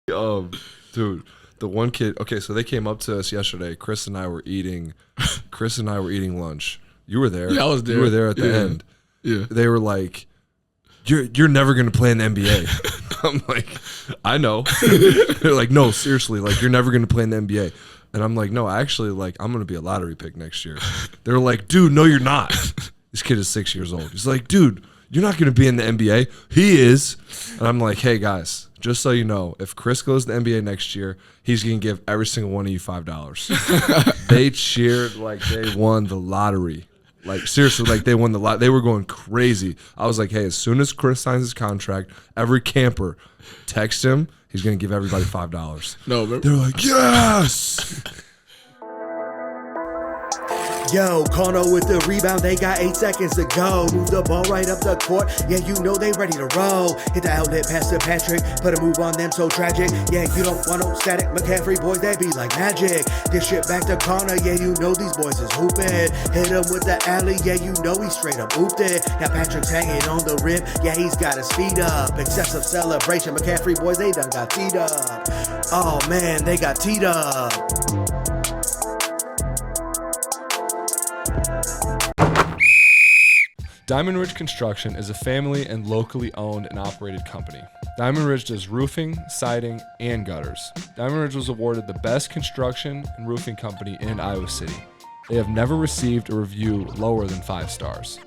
Dude, the one kid. Okay, so they came up to us yesterday. Chris and I were eating lunch. You were there. Yeah, I was there. You were there at the end. Yeah. They were like, "You're never gonna play in the NBA." I'm like, "I know." They're like, "No, seriously, like you're never gonna play in the NBA." And I'm like, "No, actually, like I'm gonna be a lottery pick next year." They're like, "Dude, no, you're not." This kid is 6 years old. He's like, "Dude, you're not gonna be in the NBA." He is. And I'm like, "Hey guys. Just so you know, if Chris goes to the NBA next year, he's going to give every single one of you $5. They cheered like they won the lottery. Like, seriously, like they won the lottery. They were going crazy. I was like, hey, as soon as Chris signs his contract, every camper, text him. He's going to give everybody $5. No, man. They're like, yes! Yo, Kono with the rebound, they got 8 seconds to go. Move the ball right up the court, yeah, you know they ready to roll. Hit the outlet pass to Patrick, put a move on them so tragic. Yeah, you don't want no static, McCaffrey boys, they be like magic. This shit back to Connor, yeah, you know these boys is hooping. Hit him with the alley, yeah, you know he straight up hooped it. Now Patrick's hanging on the rim, yeah, he's got his feet up. Excessive celebration, McCaffrey boys, they done got teed up. Oh man, they got teed up. Diamond Ridge Construction is a family and locally owned and operated company. Diamond Ridge does roofing, siding, and gutters. Diamond Ridge was awarded the best construction and roofing company in Iowa City. They have never received a review lower than 5 stars.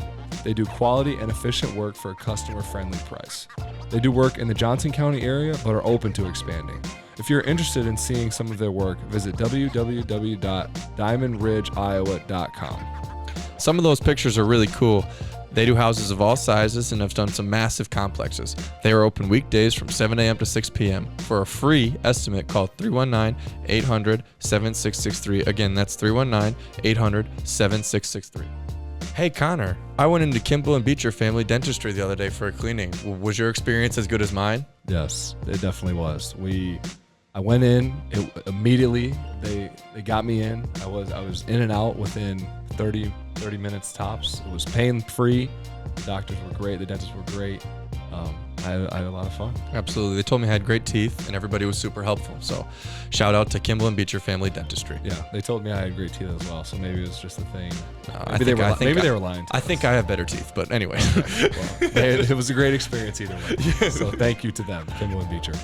They do quality and efficient work for a customer-friendly price. They do work in the Johnson County area but are open to expanding. If you're interested in seeing some of their work, visit www.diamondridgeiowa.com. Some of those pictures are really cool. They do houses of all sizes and have done some massive complexes. They are open weekdays from 7 a.m. to 6 p.m. For a free estimate, call 319-800-7663. Again, that's 319-800-7663. Hey, Connor, I went into Kimball and Beecher Family Dentistry the other day for a cleaning. Was your experience as good as mine? Yes, it definitely was. I went in immediately. They got me in. I was in and out within 30 minutes tops. It was pain free. The doctors were great. The dentists were great. I had a lot of fun. Absolutely. They told me I had great teeth and everybody was super helpful. So shout out to Kimball and Beecher Family Dentistry. Yeah, they told me I had great teeth as well. So maybe it was just a thing. Maybe they were lying. I think I have better teeth, but anyway. Okay, well, it was a great experience either way. So thank you to them, Kimball and Beecher.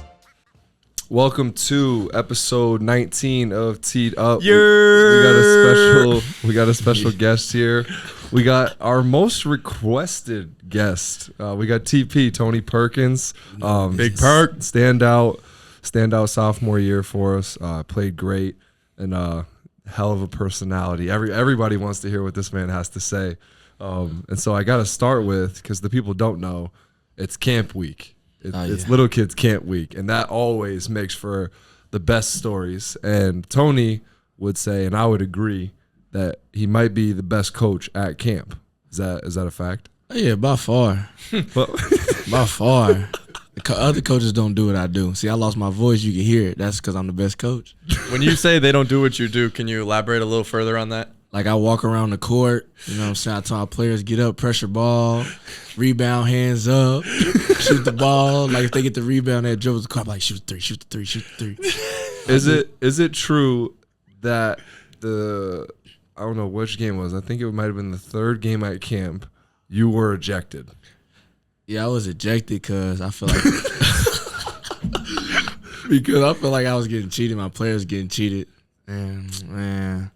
Welcome to episode 19 of Teed Up. We got a special guest here. We got our most requested guest. We got TP, Tony Perkins. Big Perk. Standout sophomore year for us. Played great and hell of a personality. Everybody wants to hear what this man has to say. And so I got to start with, because the people don't know, it's camp week. It's Little Kids Camp Week, and that always makes for the best stories. And Tony would say, and I would agree, that he might be the best coach at camp. Is that a fact? Yeah, by far. By far. Other coaches don't do what I do. See, I lost my voice. You can hear it. That's because I'm the best coach. When you say they don't do what you do, can you elaborate a little further on that? Like, I walk around the court, you know what I'm saying? I tell our players, get up, pressure ball, rebound, hands up, shoot the ball. Like, if they get the rebound, they dribble the court, I'm like, shoot the three. Is it true that I don't know which game it was, I think it might have been the third game at camp, you were ejected? Yeah, I was ejected because I feel like I was getting cheated. My players getting cheated. And, man,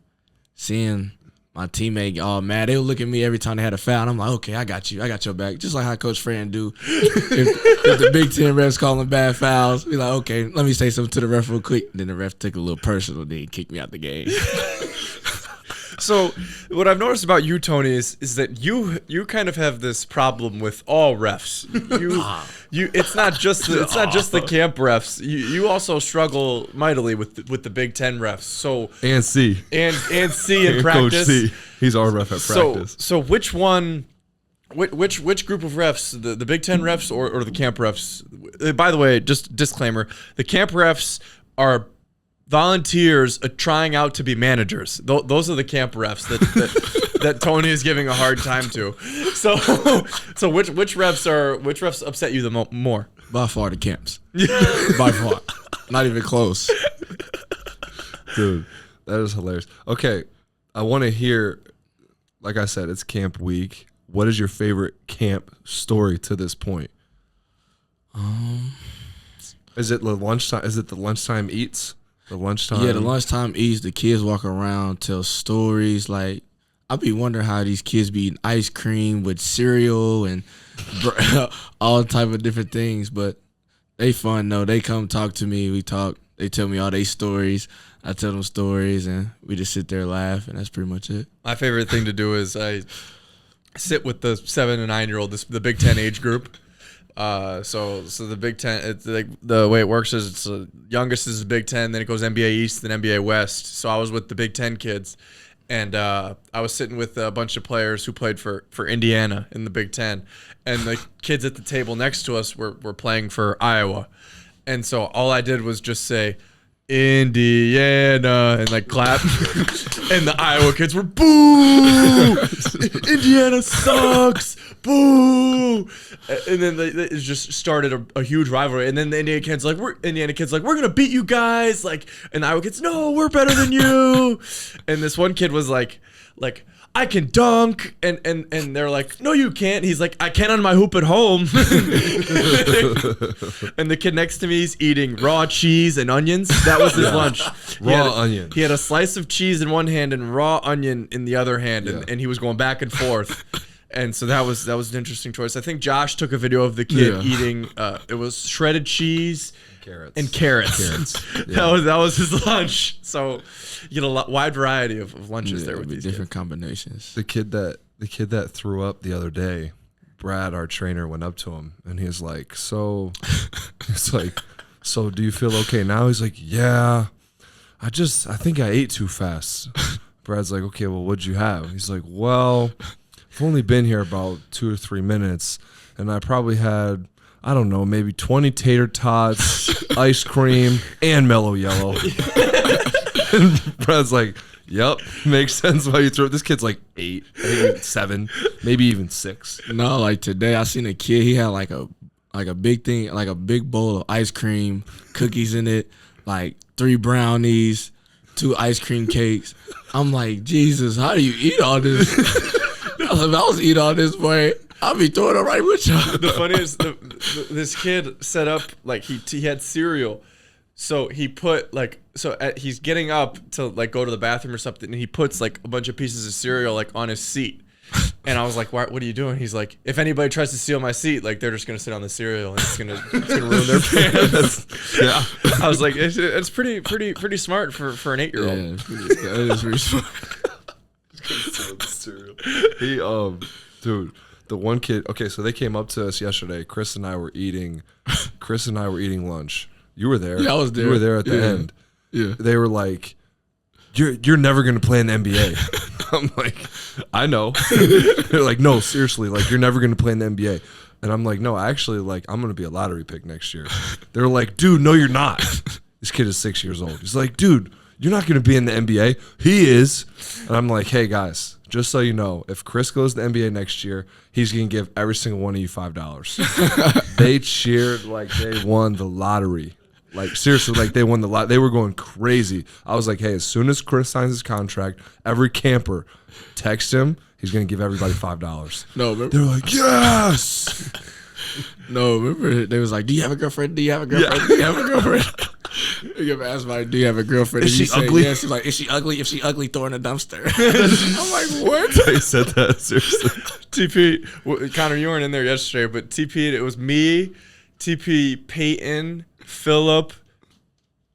seeing my teammate all mad, they would look at me every time they had a foul, and I'm like, okay, I got you. I got your back. Just like how Coach Fran do. if the Big Ten refs calling bad fouls, be like, okay, let me say something to the ref real quick. Then the ref took a little personal, then he kicked me out the game. So what I've noticed about you, Tony, is that you kind of have this problem with all refs. It's not just the camp refs. You also struggle mightily with the Big Ten refs. So and C in practice. Coach C, he's our ref at practice. So which one? Which group of refs, the Big Ten refs or the camp refs? By the way, just disclaimer: the camp refs are volunteers trying out to be managers. Those are the camp refs that Tony is giving a hard time to. So which refs upset you the more? By far the camps. By far. Not even close. Dude, that is hilarious. Okay, I want to hear, like I said, it's camp week. What is your favorite camp story to this point? Is it the lunchtime? Is it the lunchtime eats? The lunchtime? Yeah, the lunchtime eats. The kids walk around, tell stories. Like, I be wondering how these kids be eating ice cream with cereal and all type of different things. But they fun though. They come talk to me. We talk. They tell me all their stories. I tell them stories, and we just sit there and laugh, and that's pretty much it. My favorite thing to do is I sit with the 7 and 9-year-old, the Big Ten age group. So the Big Ten, it's like the way it works is it's youngest is the Big Ten, then it goes NBA East, then NBA West. So I was with the Big Ten kids, and I was sitting with a bunch of players who played for Indiana in the Big Ten, and the kids at the table next to us were playing for Iowa, and so all I did was just say Indiana and like clap, and the Iowa kids were boo, Indiana sucks, boo, and then it just started a huge rivalry. And then the Indiana kids like we're gonna beat you guys, like, and the Iowa kids, no, we're better than you. And this one kid was like I can dunk, and they're like, no, you can't. He's like, I can on my hoop at home. And the kid next to me is eating raw cheese and onions. That was his lunch. Onion. He had a slice of cheese in one hand and raw onion in the other hand, and he was going back and forth. And so that was an interesting choice. I think Josh took a video of the kid eating. It was shredded cheese. And carrots. Yeah. That was his lunch. So you get a wide variety of lunches there with these different kids. Combinations. The kid that threw up the other day, Brad, our trainer, went up to him and he's like, so do you feel okay now? He's like, yeah, I think I ate too fast. Brad's like, okay, well, what'd you have? He's like, well, I've only been here about 2 or 3 minutes, and I probably had, I don't know, maybe 20 tater tots, ice cream, and Mellow Yellow. And Brad's like, yep, makes sense why you throw it. This kid's like 8, I think 7, maybe even 6. No, like today I seen a kid. He had like a big thing, like a big bowl of ice cream, cookies in it, like 3 brownies, 2 ice cream cakes. I'm like, Jesus, how do you eat all this? If I was eating all this, boy, I'll be throwing it right with y'all. The funniest, this kid set up like he had cereal, so he put like he's getting up to like go to the bathroom or something, and he puts like a bunch of pieces of cereal like on his seat. And I was like, what are you doing? He's like, if anybody tries to steal my seat, like they're just gonna sit on the cereal and it's gonna ruin their pants. Yeah, I was like, it's pretty smart for an 8-year-old. Yeah, that is pretty smart. He dude, the one kid, okay, so they came up to us yesterday. Chris and I were eating lunch. You were there. Yeah, I was there. You were there at the end. Yeah. They were like, you're never gonna play in the NBA. I'm like, I know. They're like, no, seriously, like you're never gonna play in the NBA. And I'm like, no, actually, like I'm gonna be a lottery pick next year. They're like, dude, no, you're not. This kid is 6 years old. He's like, dude, you're not gonna be in the NBA. He is. And I'm like, hey guys, just so you know, if Chris goes to the NBA next year, he's gonna give every single one of you $5. They cheered like they won the lottery. Like seriously, like they won the lot. They were going crazy. I was like, hey, as soon as Chris signs his contract, every camper text him. He's gonna give everybody $5. No, remember? They're like, yes. No, remember they was like, do you have a girlfriend? Do you have a girlfriend? Do you have a girlfriend? You ever ask me, do you have a girlfriend? Is And you she say, ugly? Yeah. She's like, is she ugly? If she ugly, throw her in a dumpster. I'm like, what? They said that seriously. TP, Connor, you weren't in there yesterday, but TP, it was me, TP, Peyton, Phillip,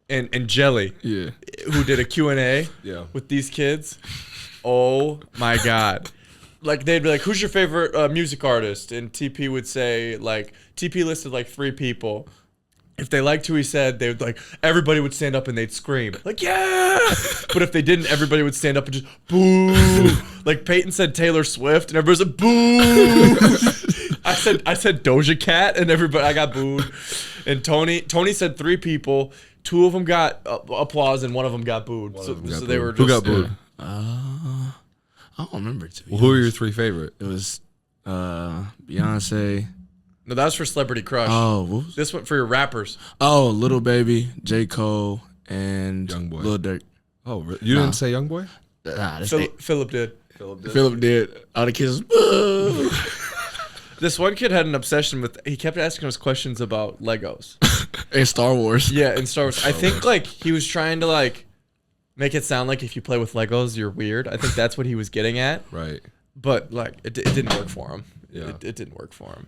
and Jelly, Yeah. who did a Q&A Yeah. with these kids. Oh my God. Like they'd be like, who's your favorite music artist? And TP would say, like, TP listed like 3 people. If they liked who he said, they would like, everybody would stand up and they'd scream like, yeah. But if they didn't, everybody would stand up and just boo. Like Peyton said Taylor Swift and everybody's like, boo. I said Doja Cat and I got booed. And Tony said 3 people. 2 of them got applause and 1 of them got booed. So they were just, Who got booed? I don't remember. Well, who are your 3 favorite? It was Beyonce, No, that was for Celebrity Crush. Oh, what was, This one for your rappers. oh, Little Baby, J. Cole, and Youngboy. Lil Durk. Oh, you didn't say Young Boy? Nah, that's Philip did. Philip did. All the kids. This one kid had an obsession with. He kept asking us questions about Legos. And Star Wars. Yeah, in Star Wars. I think like he was trying to like make it sound like if you play with Legos, you're weird. I think that's what he was getting at. Right. But like it didn't work for him. Yeah. It didn't work for him.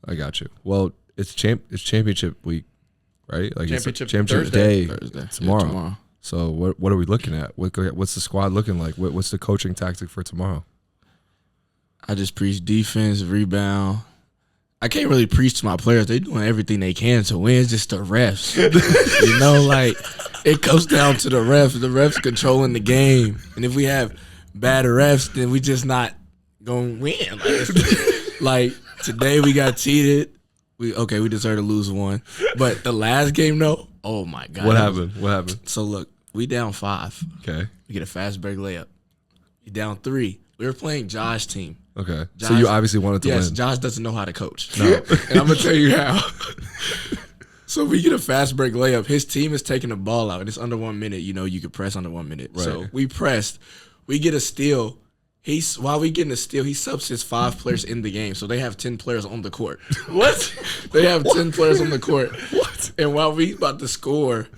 I got you. Well, it's championship week, right? Like Championship championship Thursday. day Thursday. tomorrow. Yeah, tomorrow. So what are we looking at? What's the squad looking like? What's the coaching tactic for tomorrow? I just preach defense, rebound. I can't really preach to my players. They're doing everything they can to win. It's just the refs. You know, like, it comes down to the refs. The refs controlling the game. And if we have bad refs, then we just not going to win. Like, today we got cheated. We deserve to lose one. But the last game, though, oh, my God. What happened? So, look, we down 5. Okay. We get a fast break layup. We down 3. We were playing Josh's team. Okay. Josh, so you obviously wanted to yes, win. Josh doesn't know how to coach. No. And I'm going to tell you how. So we get a fast break layup. His team is taking the ball out. It's under 1 minute. You know, you could press under 1 minute. Right. So we pressed. We get a steal. While we getting a steal, he subs his 5 players in the game. So they have 10 players on the court. What? They have 10 players on the court. What? And while we about to score,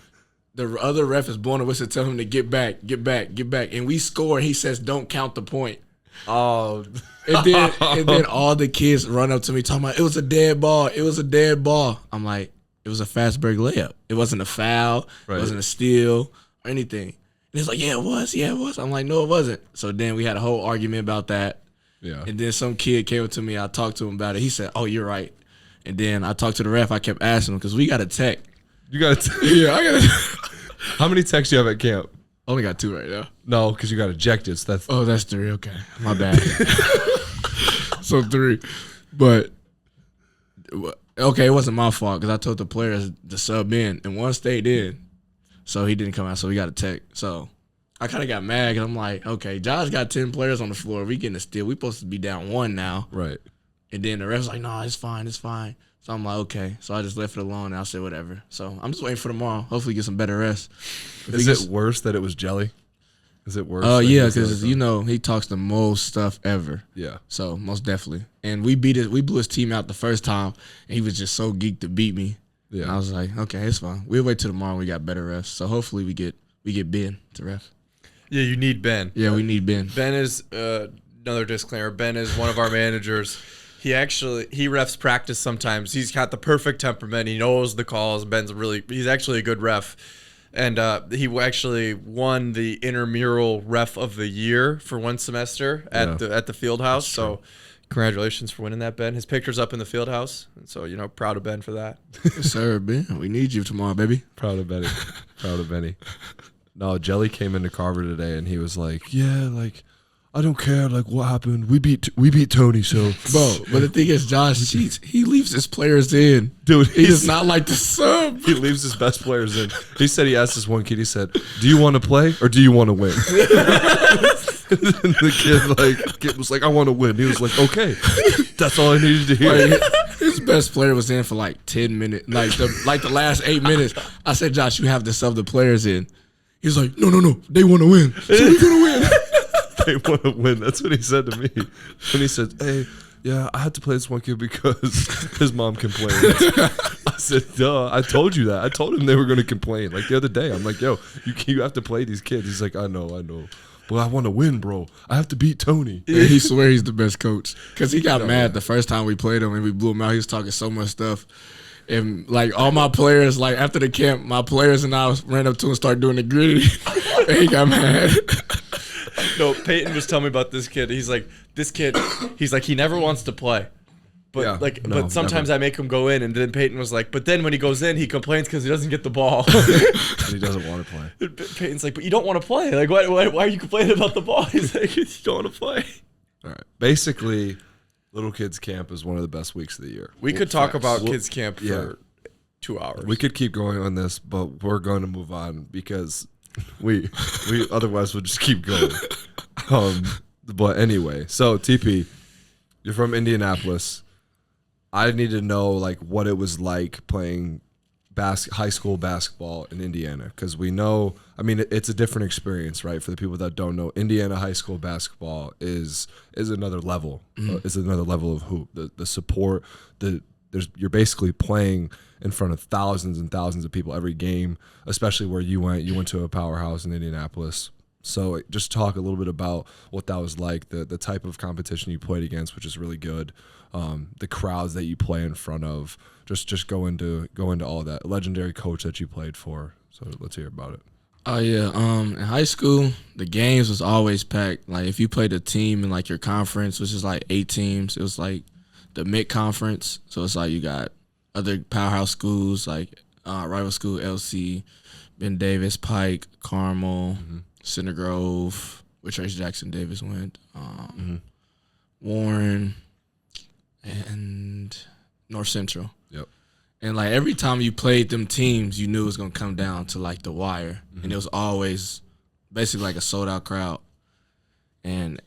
the other ref is blowing a whistle to tell him to get back. And we score. And he says, don't count the point. Oh. And then all the kids run up to me talking about, it was a dead ball. It was a dead ball. I'm like, it was a fast break layup. It wasn't a foul. Right. It wasn't a steal or anything. And it's like, yeah, it was. Yeah, it was. I'm like, no, it wasn't. So then we had a whole argument about that. Yeah. And then some kid came up to me. I talked to him about it. He said, oh, you're right. And then I talked to the ref. I kept asking him because we got a tech. You got Yeah, I got a How many texts do you have at camp? Only got 2 right now. No, because you got ejected. So that's Oh, that's 3. Okay. My bad. So 3. But, okay, it wasn't my fault because I told the players to sub in, and one stayed in. So he didn't come out, so we got a tech. So I kind of got mad because I'm like, okay, Josh got 10 players on the floor. We getting a steal. We supposed to be down 1 now. right. And then the ref's like, no, it's fine. So I'm like, okay. So I just left it alone, and I said whatever. So I'm just waiting for tomorrow. Hopefully get some better rest. Is it worse that it was Jelly? Is it worse? Oh, that yeah, he was because, like, you know, he talks the most stuff ever. Yeah. So most definitely. And we blew his team out the first time, and he was just so geeked to beat me. Yeah. And I was like, okay, it's fine. We'll wait till tomorrow. We got better refs. So hopefully we get Ben to ref. Yeah, you need Ben. Yeah, we need Ben. Ben is another disclaimer. Ben is one of our managers. He refs practice sometimes. He's got the perfect temperament. He knows the calls. He's actually a good ref. And he actually won the intramural ref of the year for one semester at the field house. So congratulations for winning that, Ben. His picture's up in the field house. So, you know, proud of Ben for that. Yes, sir, Ben. We need you tomorrow, baby. Proud of Benny. No, Jelly came into Carver today and he was like, yeah, like, I don't care, like, what happened. We beat Tony, so. Bro, but the thing is, Josh cheats. He leaves his players in. Dude, He does not like to sub. He leaves his best players in. He said he asked this one kid, he said, do you want to play or do you want to win? And the kid was like, I want to win. He was like, okay. That's all I needed to hear. Like, his best player was in for like 10 minutes. Like the last 8 minutes. I said, Josh, you have to sub the players in. He's like, no. They want to win. So we're going to win. They want to win. That's what he said to me. And he said, hey, yeah, I had to play this one kid because his mom complained. I said, duh, I told you that. I told him they were going to complain. Like the other day, I'm like, yo, you have to play these kids. He's like, I know. But I want to win, bro. I have to beat Tony. And he swear he's the best coach. Because he got mad the first time we played him and we blew him out. He was talking so much stuff. And, like, all my players, like, after the camp, my players and I ran up to him and started doing the gritty. And he got mad. No, Peyton was telling me about this kid. He's like, he never wants to play. But but sometimes I make him go in, and then Peyton was like, but then when he goes in, he complains because he doesn't get the ball. And he doesn't want to play. Peyton's like, but you don't want to play. Like, why are you complaining about the ball? He's like, you don't want to play. All right. Basically, Little Kids Camp is one of the best weeks of the year. We could talk about kids camp for 2 hours. We could keep going on this, but we're going to move on because we otherwise we'll just keep going. But anyway, so TP, you're from Indianapolis. I need to know like what it was like playing high school basketball in Indiana, because we know, I mean, it's a different experience, right? For the people that don't know, Indiana high school basketball is another level. Is another level of hoop. The support, you're basically playing in front of thousands and thousands of people every game, especially where you went. You went to a powerhouse in Indianapolis. So just talk a little bit about what that was like, the type of competition you played against, which is really good, the crowds that you play in front of. Just go into all that. Legendary coach that you played for. So let's hear about it. Oh yeah, in high school, the games was always packed. Like if you played a team in like your conference, which is like 8 teams, it was like the mid conference. So it's like you got other powerhouse schools like rival school, LC, Ben Davis, Pike, Carmel, Center Grove, where Trace Jackson Davis went, Warren, and North Central. Yep. And like every time you played them teams, you knew it was gonna come down to like the wire, and it was always basically like a sold out crowd, and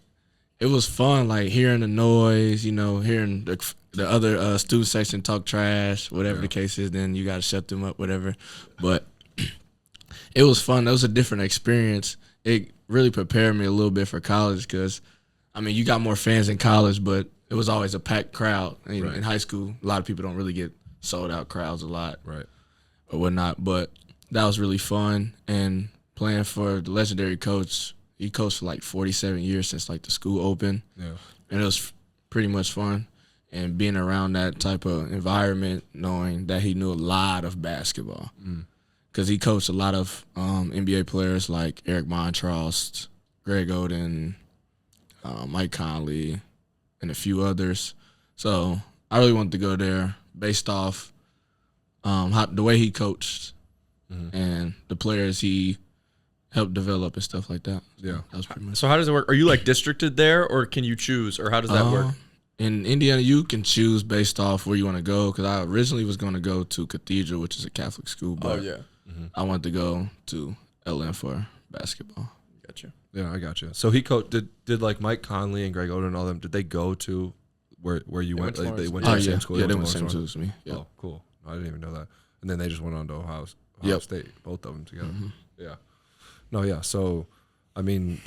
it was fun. Like hearing the noise, hearing the other student section talk trash, whatever the case is. Then you gotta shut them up, whatever. But it was fun. That was a different experience. It really prepared me a little bit for college because, I mean, you got more fans in college, but it was always a packed crowd. In high school, a lot of people don't really get sold out crowds a lot, right, or whatnot. But that was really fun. And playing for the legendary coach, he coached for like 47 years since like the school opened. Yeah, and it was pretty much fun. And being around that type of environment, knowing that he knew a lot of basketball, because he coached a lot of NBA players like Eric Montross, Greg Oden, Mike Conley, and a few others. So I really wanted to go there based off the way he coached and the players he helped develop and stuff like that. Yeah. That was pretty much. So how does it work? Are you like districted there, or can you choose, or how does that work? In Indiana, you can choose based off where you want to go, because I originally was going to go to Cathedral, which is a Catholic school, but I wanted to go to LM for basketball. Gotcha. Yeah, I got you. So he did like Mike Conley and Greg Oden and all them, did they go to where you went? They went to the same school? Yeah, they went to the same school as me. Yeah. Oh, cool. I didn't even know that. And then they just went on to Ohio State, both of them together. Yeah. No, yeah. So, I mean,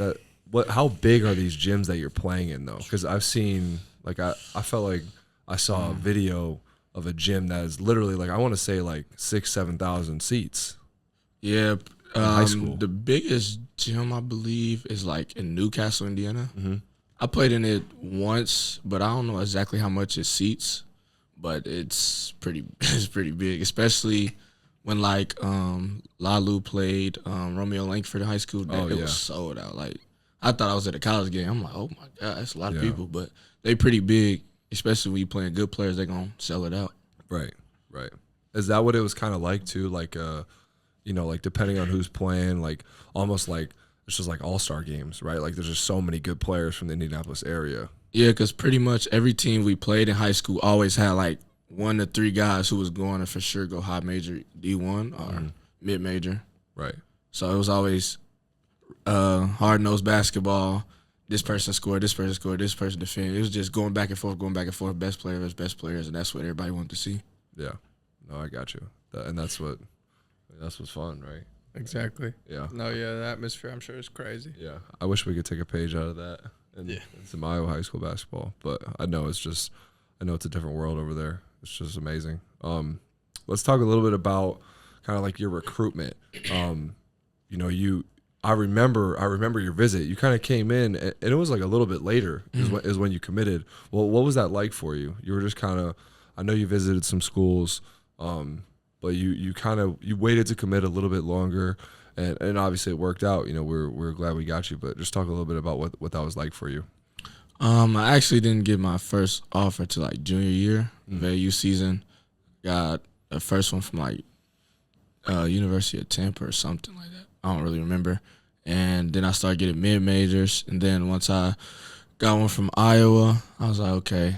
how big are these gyms that you're playing in, though? Because I've seen, like, I felt like I saw a video of a gym that is literally, like, I want to say, like, 6,000-7,000 seats. Yeah. High school. The biggest gym, I believe, is, like, in Newcastle, Indiana. I played in it once, but I don't know exactly how much it seats. But it's pretty big, especially when, like, Lalu played Romeo Langford in high school. It was sold out. Like, I thought I was at a college game. I'm like, oh, my God, that's a lot of people. But they pretty big, especially when you playing good players. They're going to sell it out. Right. Is that what it was kind of like, too? Like, like, depending on who's playing, like, almost like it's just like all-star games, right? Like, there's just so many good players from the Indianapolis area. Yeah, because pretty much every team we played in high school always had, like, 1 to 3 guys who was going to for sure go high major D1 or mid major. Right. So it was always hard-nosed basketball. This person scored, this person scored, this person defended. It was just going back and forth, best players, and that's what everybody wanted to see. Yeah. No, I got you. That's what's fun, right? Exactly. Yeah. No, yeah, the atmosphere, I'm sure, is crazy. Yeah. I wish we could take a page out of that in some Iowa high school basketball, but I know it's a different world over there. It's just amazing. Let's talk a little bit about kind of like your recruitment. I remember your visit. You kind of came in, and it was like a little bit later is when you committed. Well, what was that like for you? You were just kind of, I know you visited some schools, but you waited to commit a little bit longer, and obviously it worked out. We're glad we got you, but just talk a little bit about what that was like for you. I actually didn't get my first offer to like junior year of AU season. Got the first one from like University of Tampa or something like that. I don't really remember. And then I started getting mid majors, and then once I got one from Iowa, I was like, okay,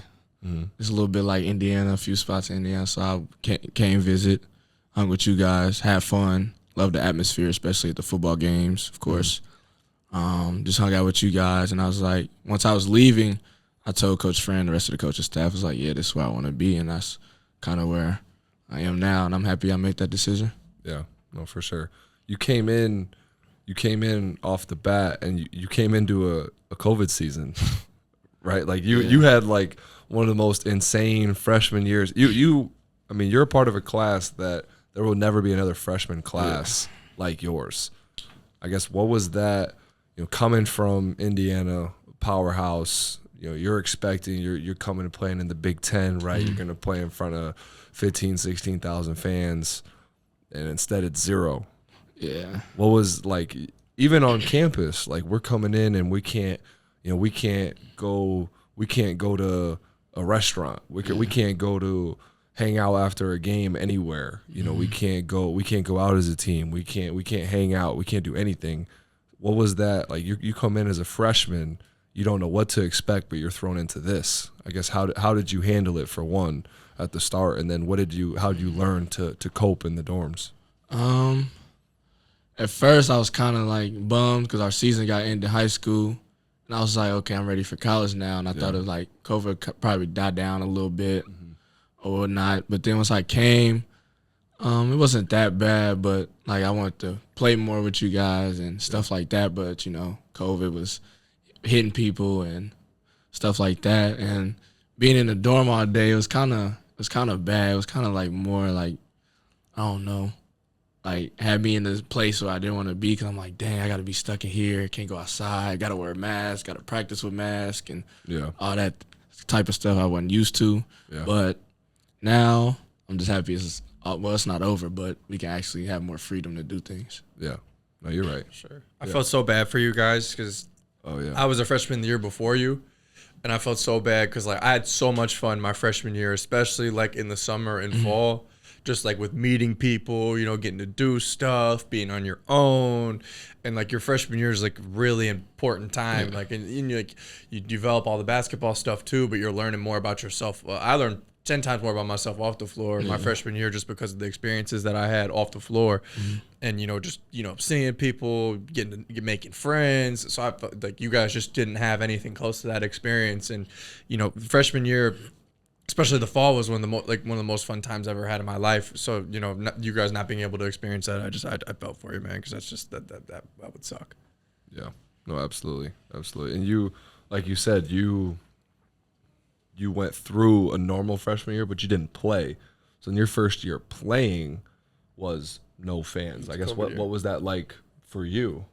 it's a little bit like Indiana, a few spots in Indiana. So I came visit, hung with you guys, had fun, loved the atmosphere, especially at the football games, of course. Just hung out with you guys, and I was like, once I was leaving, I told Coach Fran, the rest of the coaching staff was like, yeah, this is where I want to be, and that's kind of where I am now, and I'm happy I made that decision. Yeah, no, for sure. You came in off the bat, and you came into a COVID season, right? Like you had like one of the most insane freshman years. I mean, you're a part of a class that there will never be another freshman class like yours. I guess what was that? Coming from Indiana, powerhouse. You're expecting you're coming and playing in the Big Ten, right? You're going to play in front of 15, 16,000 fans, and instead it's 0. Yeah. What was like, even on campus, like we're coming in and we can't go to a restaurant. We can't go to hang out after a game anywhere. We can't go out as a team. We can't hang out. We can't do anything. What was that like? You come in as a freshman, you don't know what to expect, but you're thrown into this. I guess how did you handle it for one at the start, and then how did you learn to cope in the dorms? At first I was kind of like bummed because our season got ended in high school, and I was like, okay, I'm ready for college now, and I thought it was like COVID could probably die down a little bit or whatnot. But then once I came, it wasn't that bad, but like I wanted to play more with you guys and stuff like that. But COVID was hitting people and stuff like that, and being in the dorm all day was kind of bad. It was kind of like more like, I don't know, like had me in this place where I didn't want to be, because I'm like, dang, I got to be stuck in here, can't go outside, got to wear a mask, got to practice with mask and all that type of stuff I wasn't used to. But now I'm just happy it's not over, but we can actually have more freedom to do things. Yeah, no, you're right. Sure. I felt so bad for you guys because I was a freshman the year before you, and I felt so bad because like I had so much fun my freshman year, especially like in the summer and fall, just like with meeting people, getting to do stuff, being on your own, and like your freshman year is like really important time. Like and you develop all the basketball stuff too, but you're learning more about yourself. Well, I learned 10 times more about myself off the floor my freshman year just because of the experiences that I had off the floor, and just seeing people, making friends. So I felt like you guys just didn't have anything close to that experience, and freshman year, especially the fall, was one of the most fun times I've ever had in my life. So you guys not being able to experience that, I felt for you, man, because that's just that would suck. Yeah, no, absolutely, and you, like you said, you went through a normal freshman year, but you didn't play. So in your first year playing was no fans. I guess what was that like for you?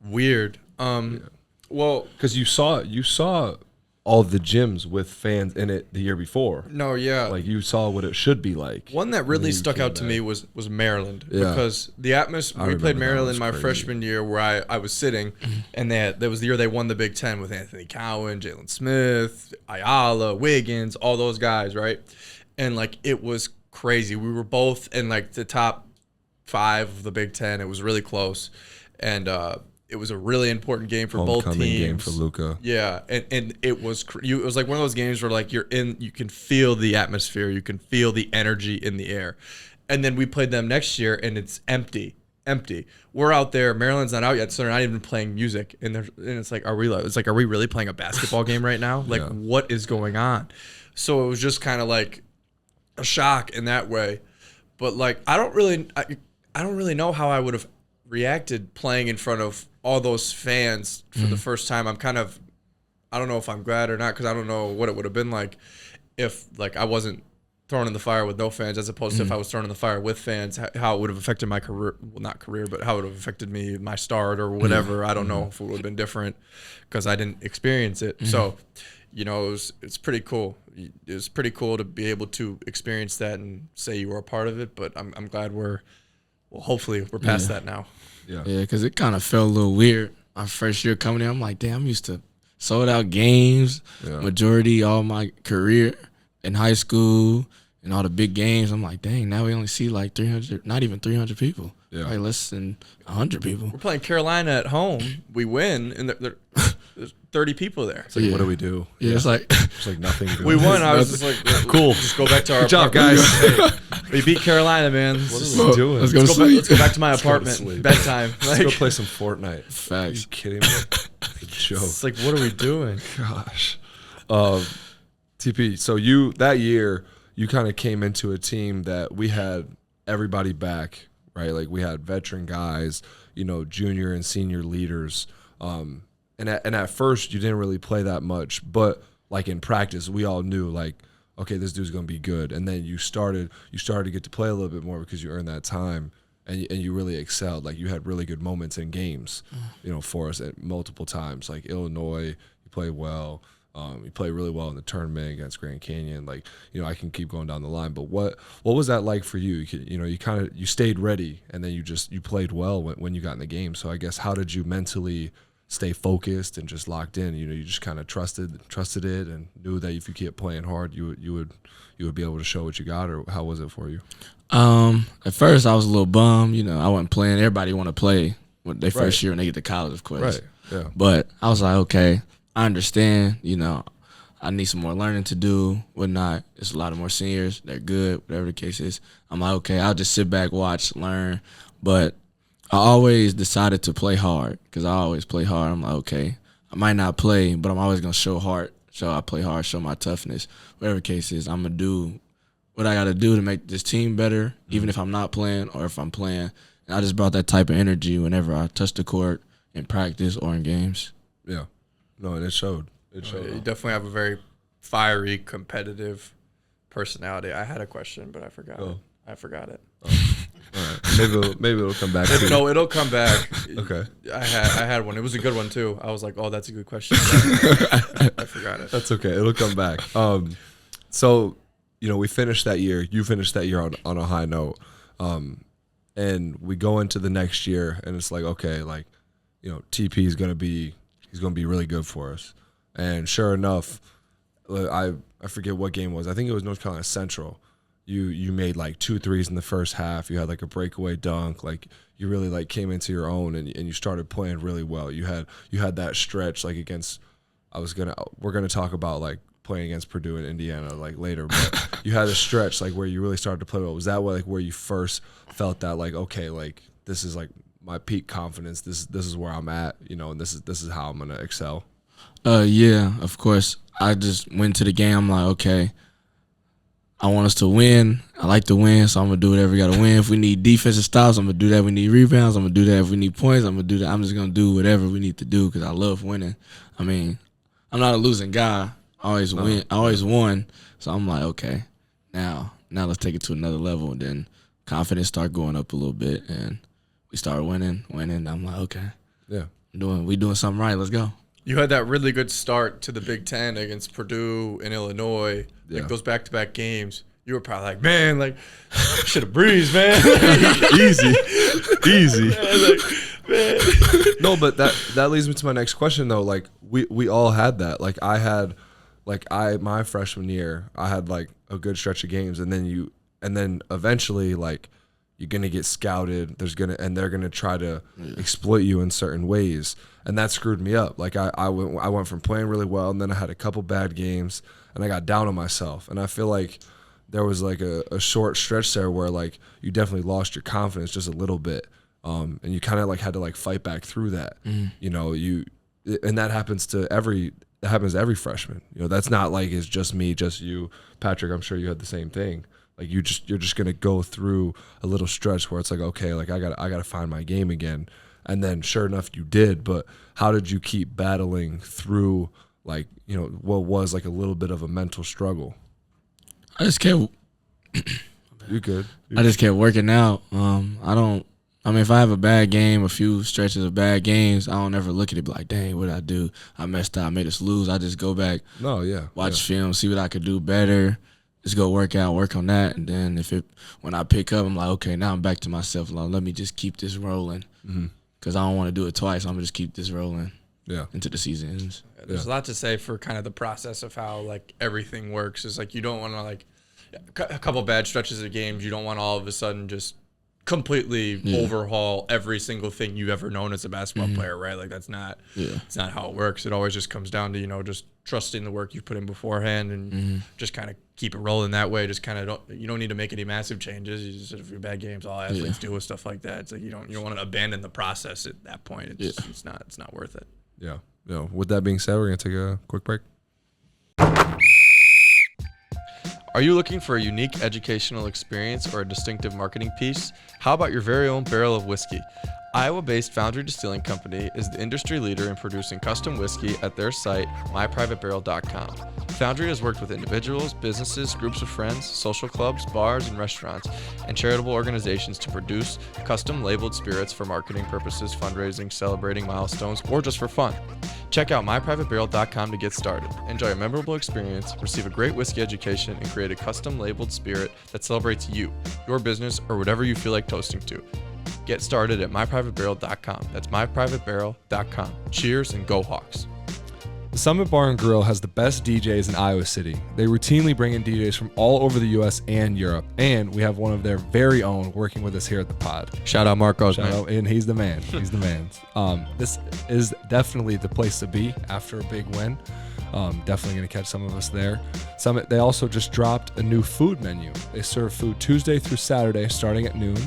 Weird. Well, because you saw all the gyms with fans in it the year before. No, yeah. Like you saw what it should be like. One that really stuck out to me was Maryland, because the atmosphere. We played Maryland my freshman year, where I was sitting, and that was the year they won the Big Ten with Anthony Cowan, Jalen Smith, Ayala, Wiggins, all those guys, right? And like it was crazy. We were both in like the top 5 of the Big Ten. It was really close, and it was a really important game for both teams. Game for Luka. Yeah, and it was it was like one of those games where like you can feel the atmosphere, you can feel the energy in the air. And then we played them next year, and it's empty. We're out there. Maryland's not out yet, so they're not even playing music. And it's like, are we really playing a basketball game right now? Like, what is going on? So it was just kind of like a shock in that way. But like, I don't really know how I would have reacted playing in front of all those fans for the first time. I don't know if I'm glad or not, because I don't know what it would have been like if like I wasn't thrown in the fire with no fans, as opposed to if I was thrown in the fire with fans, how it would have affected my career. Well, not career, but how it would have affected me, my start or whatever. I don't know if it would have been different because I didn't experience it. So, it's pretty cool. It was pretty cool to be able to experience that and say you were a part of it. But I'm glad hopefully we're past that now. Yeah, because it kind of felt a little weird. My first year coming in, I'm like, damn, I'm used to sold out games, majority all my career in high school and all the big games. I'm like, dang, now we only see like 300, not even 300 people. Yeah. Like less than 100 people. We're playing Carolina at home. We win, and there's 30 people there. It's like, what do we do? Yeah, it's like nothing. We won. I was just like, cool. Just go back to our Good job, guys. Hey, we beat Carolina, man. What are we doing? Let's go back to my apartment. Bedtime. Let's go play some Fortnite. Facts. Are you kidding me? It's a joke. It's like, what are we doing? Gosh. TP, so that year, you kind of came into a team that we had everybody back, right? Like we had veteran guys, junior and senior leaders. And at first, you didn't really play that much, but like in practice, we all knew like, okay, this dude's gonna be good. And then you started to get to play a little bit more because you earned that time, and you really excelled. Like you had really good moments in games, for us at multiple times. Like Illinois, you played well. You played really well in the tournament against Grand Canyon. Like, I can keep going down the line. But what was that like for you? You stayed ready, and then you played well when you got in the game. So I guess how did you mentally stay focused and just locked in? You just kind of trusted it and knew that if you kept playing hard, you would be able to show what you got. Or how was it for you? At first I was a little bummed. I wasn't playing. Everybody want to play when they first year when they get to college, of course. Right. Yeah. But I was like, okay, I understand. I need some more learning to do, whatnot. It's a lot of more seniors. They're good, whatever the case is. I'm like, okay, I'll just sit back, watch, learn. But I always decided to play hard because I always play hard. I'm like, okay, I might not play, but I'm always going to show heart. So I play hard, show my toughness. Whatever the case is, I'm going to do what I got to do to make this team better, even if I'm not playing or if I'm playing. And I just brought that type of energy whenever I touch the court in practice or in games. Yeah. No, and it showed. You definitely have a very fiery, competitive personality. I had a question, but I forgot it. I forgot it. Oh. All right. Maybe it'll come back. No, it'll come back. Okay. I had one. It was a good one too. I was like, oh, that's a good question. I forgot it. That's okay. It'll come back. So, we finished that year. You finished that year on a high note. And we go into the next year, and it's like, okay, like, TP is he's gonna be really good for us. And sure enough, I forget what game it was. I think it was North Carolina Central. You made like 2 threes in the first half. You had like a breakaway dunk. Like you really like came into your own and you started playing really well. You had that stretch like against. We're gonna talk about like playing against Purdue and Indiana like later, but you had a stretch like where you really started to play well. Was that where you first felt that like, okay, like this is like my peak confidence. This is where I'm at, and this is how I'm gonna excel. Yeah, of course. I just went to the game. I'm like, okay, I want us to win. I like to win, so I'm gonna do whatever we gotta win. If we need defensive stops, I'm gonna do that. We need rebounds, I'm gonna do that. If we need points, I'm gonna do that. I'm just gonna do whatever we need to do because I love winning. I mean, I'm not a losing guy. I always win. I always won. So I'm like, okay, now let's take it to another level. And then confidence start going up a little bit, and we start winning. I'm like, okay, yeah, we doing something right. Let's go. You had that really good start to the Big Ten against Purdue and Illinois. Yeah. Like those back-to-back games. You were probably like, man, like, should have breezed, man. Easy. Like, man. No, but that leads me to my next question though. Like we all had that. Like I had, my freshman year, I had like a good stretch of games, and then eventually like you're gonna get scouted. They're gonna try to exploit you in certain ways, and that screwed me up. Like I went from playing really well, and then I had a couple bad games, and I got down on myself, and I feel like there was like a short stretch there where like you definitely lost your confidence just a little bit, and you kind of like had to like fight back through that. And that happens to every freshman. That's not like it's just me, just you, Patrick. I'm sure you had the same thing. Like you're just gonna go through a little stretch where it's like, okay, like I gotta find my game again. And then sure enough you did, but how did you keep battling through like, what was like a little bit of a mental struggle? I just kept You good. I just kept working out. If I have a bad game, a few stretches of bad games, I don't ever look at it be like, dang, what did I do? I messed up, I made us lose. I just go back, watch film, see what I could do better. Just go work on that, and then when I pick up, I'm like, okay, now I'm back to myself. Like, let me just keep this rolling, because I don't want to do it twice. I'm gonna just keep this rolling, into the season ends. There's a lot to say for kind of the process of how like everything works. Is like you don't want to like a couple bad stretches of games. You don't want all of a sudden just completely overhaul every single thing you've ever known as a basketball player, right? Like that's not it's not how it works. It always just comes down to just trusting the work you've put in beforehand and just kind of keep it rolling that way. Just kind of you don't need to make any massive changes. You just if your bad games, all athletes do with stuff like that. It's like you don't want to abandon the process at that point. It's not worth it. Yeah. With that being said, we're gonna take a quick break. Are you looking for a unique educational experience or a distinctive marketing piece? How about your very own barrel of whiskey? Iowa-based Foundry Distilling Company is the industry leader in producing custom whiskey at their site, myprivatebarrel.com. Foundry has worked with individuals, businesses, groups of friends, social clubs, bars and restaurants, and charitable organizations to produce custom labeled spirits for marketing purposes, fundraising, celebrating milestones, or just for fun. Check out myprivatebarrel.com to get started. Enjoy a memorable experience, receive a great whiskey education, and create a custom labeled spirit that celebrates you, your business, or whatever you feel like toasting to. Get started at myprivatebarrel.com. That's myprivatebarrel.com. Cheers and go Hawks. The Summit Bar and Grill has the best DJs in Iowa City. They routinely bring in DJs from all over the U.S. and Europe, and we have one of their very own working with us here at the pod. Shout out Marcos, Shout man. out, and he's the man. He's the man. This is definitely the place to be after a big win. Definitely going to catch some of us there. Summit, they also just dropped a new food menu. They serve food Tuesday through Saturday starting at noon.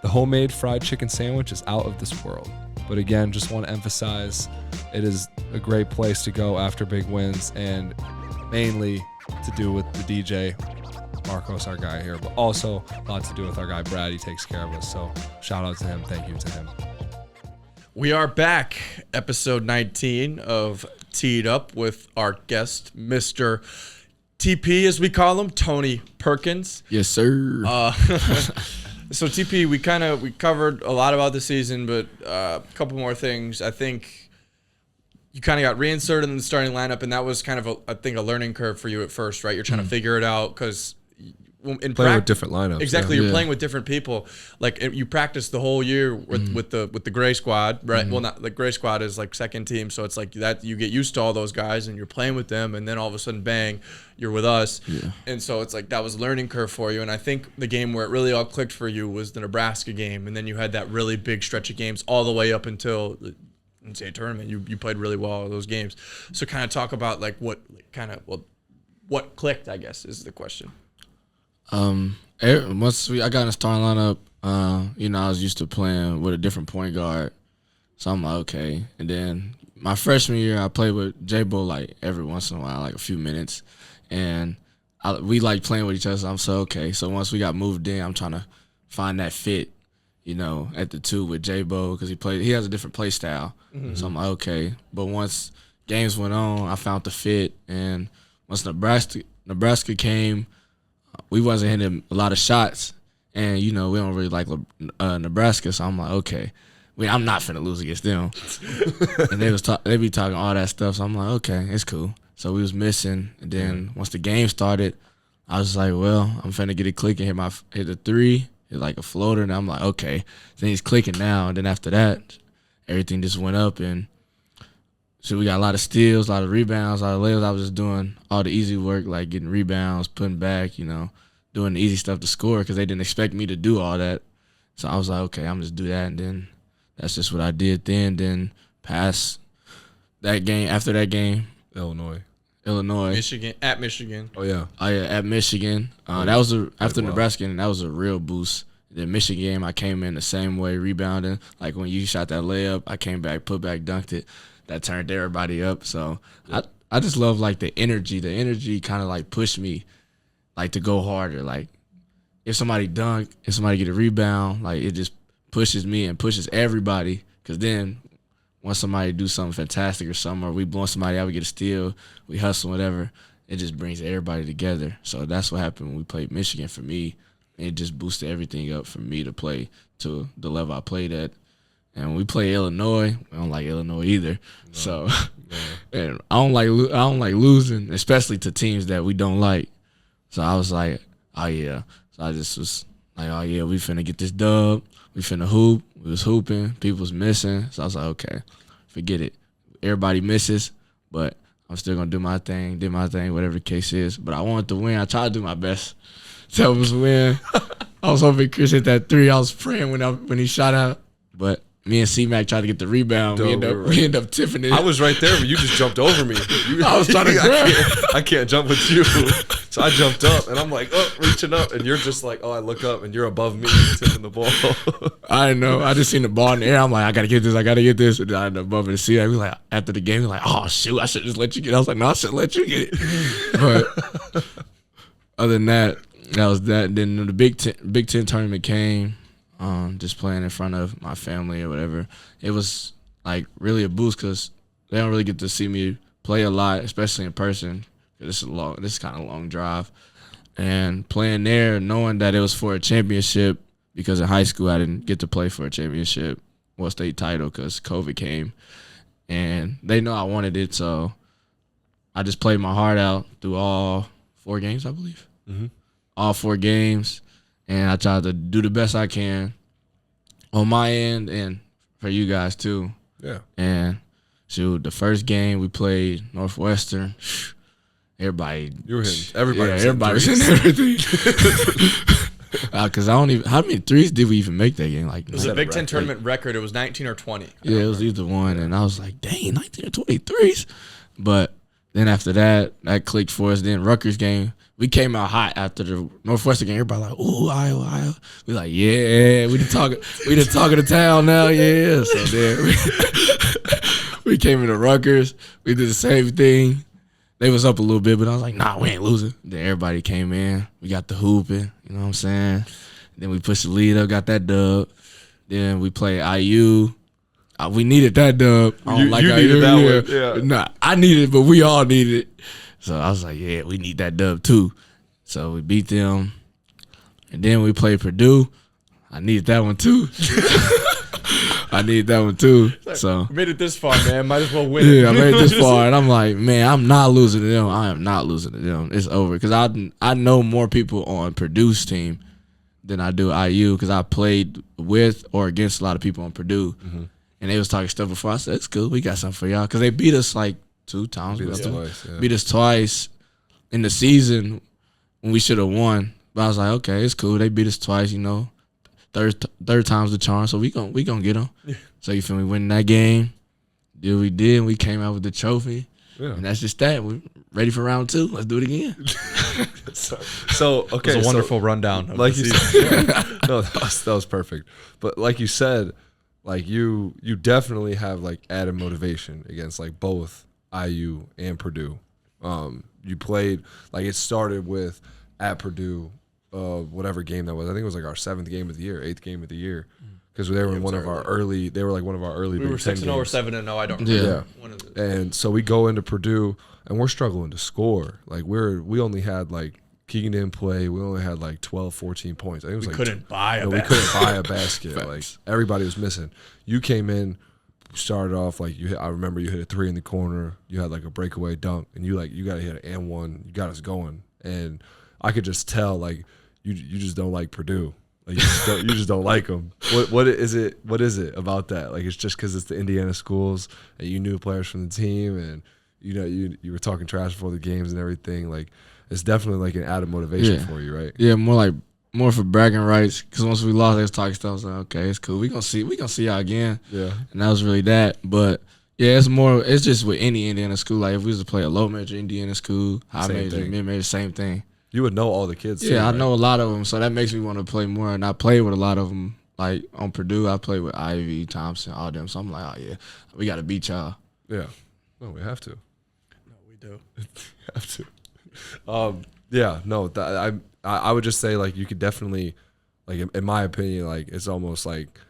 The homemade fried chicken sandwich is out of this world. But again, just want to emphasize it is a great place to go after big wins, and mainly to do with the DJ, Marcos, our guy here, but also a lot to do with our guy Brad. He takes care of us. So shout out to him. Thank you to him. We are back, episode 19 of Teed Up with our guest, Mr. TP, as we call him, Tony Perkins. Yes, sir. So TP, we covered a lot about the season, but a couple more things. I think you kind of got reinserted in the starting lineup, and that was kind of a learning curve for you at first, right? You're trying to figure it out because in Playing with different lineups. exactly, yeah. you're playing with different people. Like you practice the whole year with the gray squad, right? Well, not the gray squad is like second team, so it's like that you get used to all those guys and you're playing with them, and then all of a sudden, bang, you're with us. Yeah. And so it's like that was a learning curve for you. And I think the game where it really all clicked for you was the Nebraska game, and then you had that really big stretch of games all the way up until the NCAA tournament. You played really well in those games. So kind of talk about like what clicked, I guess, is the question. Once I got in the starting lineup, I was used to playing with a different point guard, so I'm like, okay. And then my freshman year, I played with J-Bo like every once in a while, like a few minutes, and we like playing with each other. So I'm so okay. So once we got moved in, I'm trying to find that fit, at the two with J-Bo because he has a different play style. So I'm like, okay. But once games went on, I found the fit, and once Nebraska came. We wasn't hitting a lot of shots, and we don't really like Nebraska, so I'm like, okay, I'm not finna lose against them. And they be talking all that stuff, so I'm like, okay, it's cool. So we was missing, and then once the game started, I was like, well, I'm finna get it clicking, hit the three, hit like a floater, and I'm like, okay, things clicking now. And then after that, everything just went up, and so we got a lot of steals, a lot of rebounds, a lot of layups. I was just doing all the easy work, like getting rebounds, putting back, doing the easy stuff to score because they didn't expect me to do all that. So I was like, okay, I'm just do that. And then that's just what I did then past that game, after that game. Illinois. Michigan. Oh, yeah. At Michigan. That was after Nebraska, and that was a real boost. The Michigan game, I came in the same way, rebounding. Like when you shot that layup, I came back, put back, dunked it. That turned everybody up. So I just love like the energy. The energy kind of like pushed me like to go harder. Like if somebody dunk, if somebody get a rebound, like it just pushes me and pushes everybody. Cause then once somebody do something fantastic or something, or we blow somebody out, we get a steal, we hustle, whatever, it just brings everybody together. So that's what happened when we played Michigan for me. It just boosted everything up for me to play to the level I played at. And when we play Illinois, I don't like Illinois either. No, so, and I don't like losing, especially to teams that we don't like. So I was like, oh yeah. So I just was like, oh yeah, we finna get this dub. We finna hoop. We was hooping. People was missing. So I was like, okay, forget it. Everybody misses, but I'm still gonna do my thing, whatever the case is. But I wanted to win. I tried to do my best to help us win. I was hoping Chris hit that three. I was praying when he shot out, but. Me and C-Mac tried to get the rebound. We end up tipping it. I was right there, but you just jumped over me. I was trying to grab. I can't jump with you. So I jumped up, and I'm like, reaching up. And you're just like, I look up, and you're above me tipping the ball. I didn't know. I just seen the ball in the air. I'm like, I got to get this. And then I ended up bumping the C-Mac. We like, after the game, we like, oh, shoot, I should just let you get it. I was like, no, I should let you get it. other than that, that was that. Then the Big Ten tournament came. Just playing in front of my family or whatever. It was like really a boost because they don't really get to see me play a lot, especially in person. This is kind of a long drive, and playing there, knowing that it was for a championship, because in high school I didn't get to play for a championship, or state title, because COVID came, and they know I wanted it, so I just played my heart out through all 4 games, I believe. Mm-hmm. All 4 games, and I tried to do the best I can on my end and for you guys too. Yeah. And shoot, the first game we played Northwestern. Everybody, You were hitting. Everybody. yeah, was hitting everybody's threes. in everything. Because I don't even. How many threes did we even make that game? Like, It was a Big Ten tournament record. It was 19 or 20. yeah, it was either one, and I was like, dang, 19 or 23s. But then after that clicked for us. Then Rutgers game, we came out hot after the Northwestern game. Everybody like, ooh, Iowa. We like, yeah, we the talk of the town now, yeah. So then we came into Rutgers. We did the same thing. They was up a little bit, but I was like, nah, we ain't losing. Then everybody came in. We got the hooping, you know what I'm saying? Then we pushed the lead up, got that dub. Then we played IU. We needed that dub. I don't You needed IU, that one, yeah. Nah, I needed it, but we all needed it. So I was like, yeah, we need that dub too. So we beat them. And then we played Purdue. I needed that one too. I need that one too. So We made it this far, man. Might as well win it. yeah, I made it this far, and I'm like, man, I'm not losing to them. I am not losing to them. It's over because I know more people on Purdue's team than I do IU because I played with or against a lot of people on Purdue, and they was talking stuff before. I said it's cool. We got something for y'all because they beat us like 2 times. Beat us bro. twice. Yeah. Beat us twice in the season when we should have won. But I was like, okay, it's cool. They beat us twice, you know. Third time's the charm, so we gonna get them. So you feel me? Winning that game, did we did. We came out with the trophy, Yeah. and that's just that. We're ready for round 2. Let's do it again. So okay, It was a so, wonderful rundown. Of like the you season. said, no, that was perfect. But like you said, like you definitely have like added motivation against like both IU and Purdue. You played like it started with at Purdue, whatever game that was. I think it was like our 7th game of the year, 8th game of the year, because they were in one of our early. They were like one of our early. We were Big Ten 6-0 or games. 7-0. I don't Yeah. remember. One of the, And so we go into Purdue and we're struggling to score. Like we only had like Keegan didn't play. We only had like 12, 14 points. I think it was we like couldn't buy a we bat. couldn't buy a basket. Like everybody was missing. You came in, started off like you hit. I remember you hit a 3 in the corner. You had like a breakaway dunk, and you got to hit an and one. You got us going, and I could just tell like you just don't like Purdue. Like you just don't like them. What is it? What is it about that? Like it's just because it's the Indiana schools and you knew players from the team, and you know you were talking trash before the games and everything. Like it's definitely like an added motivation Yeah. for you, right? Yeah, more for bragging rights. Because once we lost, they was talking stuff. I was like, okay, it's cool. We gonna see y'all again. Yeah. And that was really that. But yeah, it's more. It's just with any Indiana school. Like if we was to play a low major Indiana school, high Same major, thing. mid major, same thing. You would know all the kids. Yeah, too, I right? know a lot of them, so that makes me want to play more. And I played with a lot of them. Like on Purdue, I played with Ivy, Thompson, all them. So I'm like, oh yeah, we got to beat y'all. Yeah. No, we have to. No, we do. Have to. Yeah. No. I would just say like you could definitely, like in my opinion, like it's almost like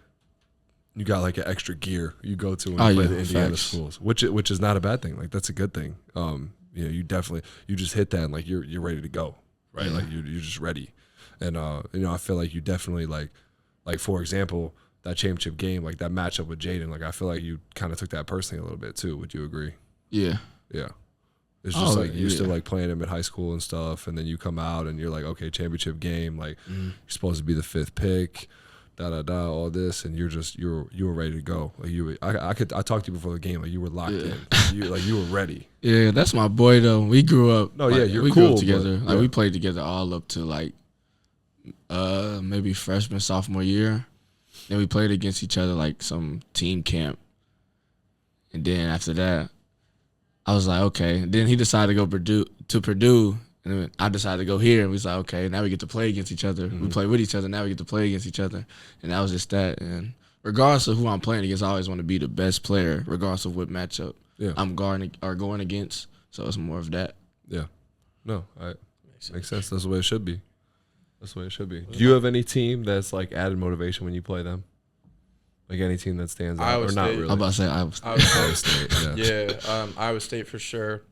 you got like an extra gear you go to when you play the Indiana facts. schools, which is not a bad thing. Like that's a good thing. You know, you just hit that and like you're ready to go, right? Yeah. Like you're just ready, and you know I feel like you definitely like for example that championship game, like that matchup with Jaden, like I feel like you kind of took that personally a little bit too. Would you agree? Yeah. Yeah. It's just Oh, like you used to yeah. like playing him at high school and stuff, and then you come out and you're like, okay, championship game, like you're supposed to be the 5th pick, all this, and you were ready to go. Like I talked to you before the game, like you were locked in, you were ready. Yeah, that's my boy though. We grew up. No, yeah, you're we grew cool, up together. but, Like yeah. we played together all up to like maybe freshman, sophomore year. Then we played against each other like some team camp. And then after that, I was like, okay. And then he decided to go to Purdue, and then I decided to go here. And we was like, okay, now we get to play against each other. We play with each other. Now we get to play against each other. And that was just that. And regardless of who I'm playing against, I always want to be the best player, regardless of what matchup Yeah. I'm guarding or going against. So it's more of that. Yeah. No, Makes sense. That's the way it should be. That's the way it should be. Do you have any team that's like added motivation when you play them? Like any team that stands out, Iowa or not State. really? I'm about to say Iowa State. Iowa State. Yeah. Yeah, Iowa State for sure.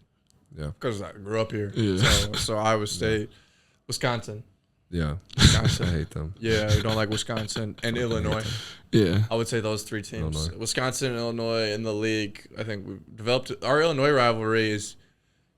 Yeah. Because I grew up here. Yeah. So Iowa State, Wisconsin. Yeah. Wisconsin. I hate them. Yeah, you don't like Wisconsin and Illinois. Yeah. I would say those three teams. Illinois. Wisconsin and Illinois in the league. I think we've developed our Illinois rivalry is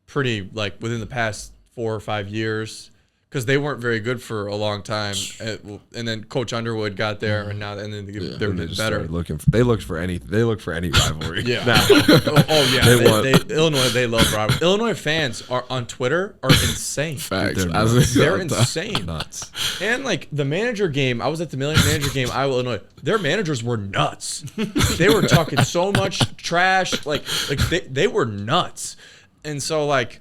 pretty like within the past 4 or 5 years because they weren't very good for a long time, and then Coach Underwood got there, and then they're And they getting just better. started looking. They look for any rivalry. Yeah. Now. Oh yeah. They want- Illinois. They love rivalry. Illinois fans are on Twitter are insane. Facts. They're I was nuts. They're all the time. insane. Nuts. And like the manager game, I was at the manager game, Iowa, Illinois. Their managers were nuts. They were talking so much trash, like they were nuts. And so like,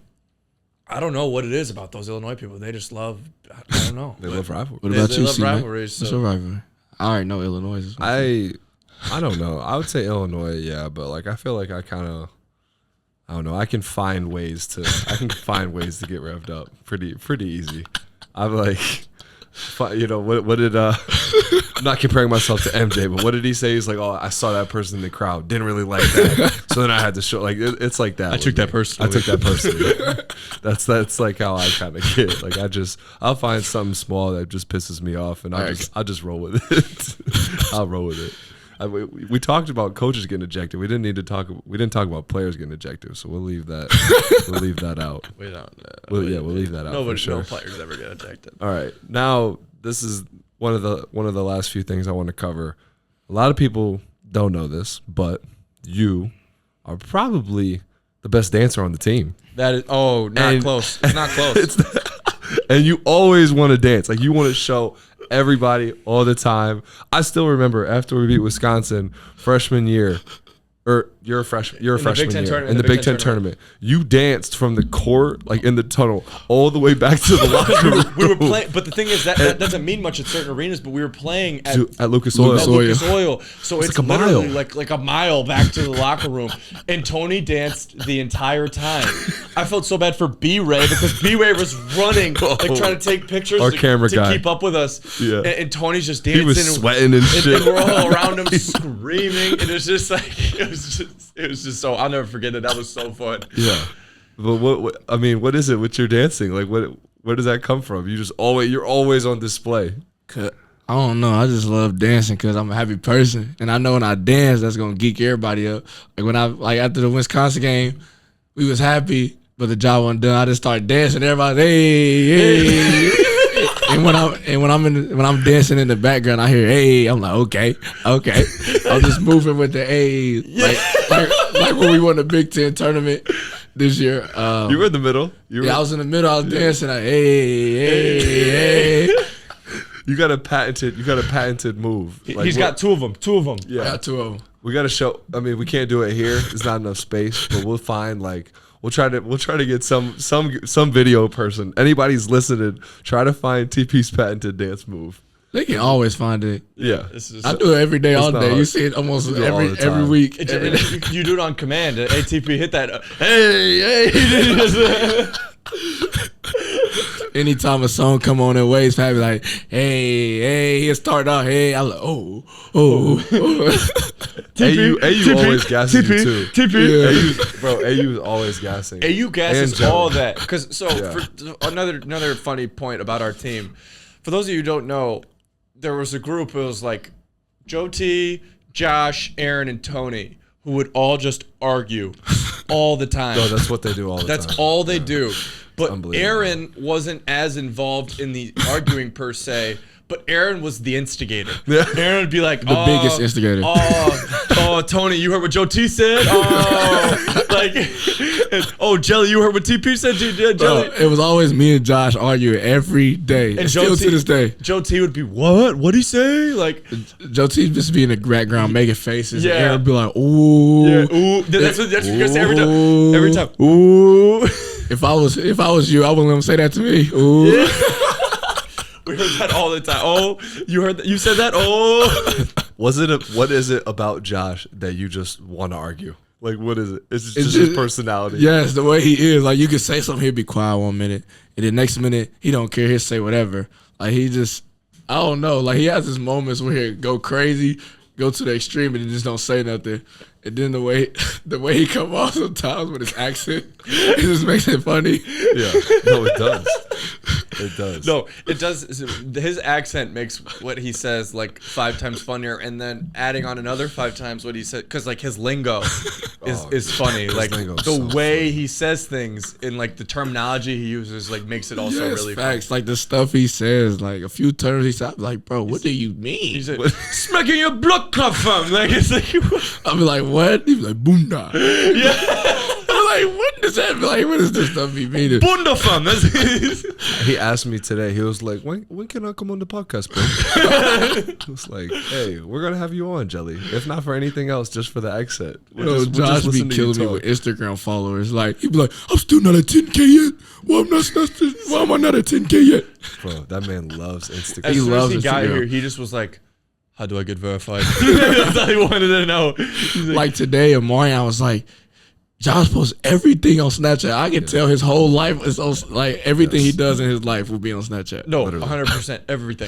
I don't know what it is about those Illinois people. They just love. I don't know. They love rivalry. What They- about they you, love C-Mac? rivalries, What's so- your rivalry? I already know Illinois is. I don't know. I would say Illinois, yeah, but like I feel like I don't know. I can find ways to get revved up pretty easy. I'm like, what did I'm not comparing myself to MJ, but what did he say? He's like, oh, I saw that person in the crowd, didn't really like that, so then I had to show it's like that. I took that personally. I took that personally. That's like how I kind of get. Like I'll find something small that just pisses me off, and I'll just roll with it. I'll roll with it. We talked about coaches getting ejected. We didn't talk about players getting ejected, so we'll leave that. We'll leave that out. We don't. We'll leave that out. No for sure. players ever get ejected. All right, now this is one of the last few things I want to cover. A lot of people don't know this, but you are probably the best dancer on the team. That is. Oh, not And- close. It's not close. And you always want to dance. Like you want to show everybody all the time. I still remember after we beat Wisconsin freshman year, or you're a freshman year in the Big Ten tournament. You danced from the court, like in the tunnel, all the way back to the locker room. We were playing, but the thing is that doesn't mean much at certain arenas. But we were playing at Lucas Oil. at Lucas Oil, so it's like a literally mile. like a mile back to the locker room. And Tony danced the entire time. I felt so bad for B-Ray because B-Ray was running, like trying to take pictures Our to camera guy. keep up with us. Yeah. And Tony's just dancing. He was sweating and shit. And we're all around him screaming, and it was just like it was just so. I'll never forget it. That was so fun. Yeah, but what is it with your dancing? Like where does that come from? You're always on display. I don't know. I just love dancing because I'm a happy person, and I know when I dance, that's gonna geek everybody up. Like after the Wisconsin game, we was happy, but the job wasn't done. I just started dancing. Everybody, hey. And when I'm dancing in the background, I hear hey. I'm like okay. I'm just moving with the hey, like when we won the Big Ten tournament this year. You were in the middle. I was in the middle. I was dancing. Like, hey. You got a patented move. Like, He's got two of them. Yeah, I got two of them. we got to show. I mean, we can't do it here. There's not enough space, but we'll find like. We'll try to get some video person. Anybody's listening, try to find TP's patented dance move. They can always find it. Yeah. I do it every day, all not day. hard. You see it almost You do it all the every time. week. You do it on command. ATP hit that. Hey. Anytime a song come on, it waves happy like, hey, he'll start out, hey. I'm like, oh. AU always gasses you too. TP. AU is always gassing. AU gasses And all Jerry. that. Because Yeah. for another funny point about our team. For those of you who don't know, there was a group. It was like Joe T, Josh, Aaron, and Tony, who would all just argue all the time. No, that's what they do all the time. That's all they do. But unbelievable. Aaron wasn't as involved in the arguing per se, but Aaron was the instigator. Yeah. Aaron would be like, The biggest instigator. Oh, Tony, you heard what Joe T said? Oh, like, Jelly, you heard what TP said? Jelly. It was always me and Josh arguing every day. And Joe still T- to this day. Joe T would be, what? What'd he say? Like, Joe T just be in the background making faces. Yeah. And Aaron be like, ooh. yeah, ooh, that's what you're gonna say every time. Every time. Ooh. If I was you, I wouldn't let him say that to me. Ooh. We heard that all the time. Oh, you heard that? You said that? Oh. what is it about Josh that you just want to argue? Like, what is it? It's It's just his personality. Yes, the way he is. Like, you can say something, he'll be quiet 1 minute, and then next minute he don't care. He'll say whatever. Like, he just, I don't know. Like, he has his moments where he'll go crazy, go to the extreme, and then just don't say nothing. And then the way he come off sometimes with his accent, it just makes it funny. Yeah. No, it does. It does. No, it does. His accent makes what he says like 5 times funnier, and then adding on another 5 times what he said, because like his lingo is funny. Like lingo's the so way funny. he says things and like the terminology he uses like makes it also Yes, really facts. Like the stuff he says, like a few terms he said, I'm like, bro, what do you mean? He's like, smacking your blood clot fam. Like it's like I'll be like, what? He's like, bunda. yeah, I'm like, what does that? Like, what does this stuff be meaning? bunda fam. That's He asked me today. He was like, "When can I come on the podcast, bro?" I was like, "Hey, we're gonna have you on, Jelly. If not for anything else, just for the accent." Yo, Josh be listen to you killing me talk. with Instagram followers. Like, he be like, I'm still not at 10K yet. Why am I not at 10K yet? Bro, that man loves Instagram. as He soon loves as he got Instagram. here, he just was like, "How do I get verified?" That's all he wanted to know. He's Like today, Amarian was like, Josh posts everything on Snapchat. I can tell his whole life is on, like everything he does in his life will be on Snapchat. No, Literally. 100%. Everything.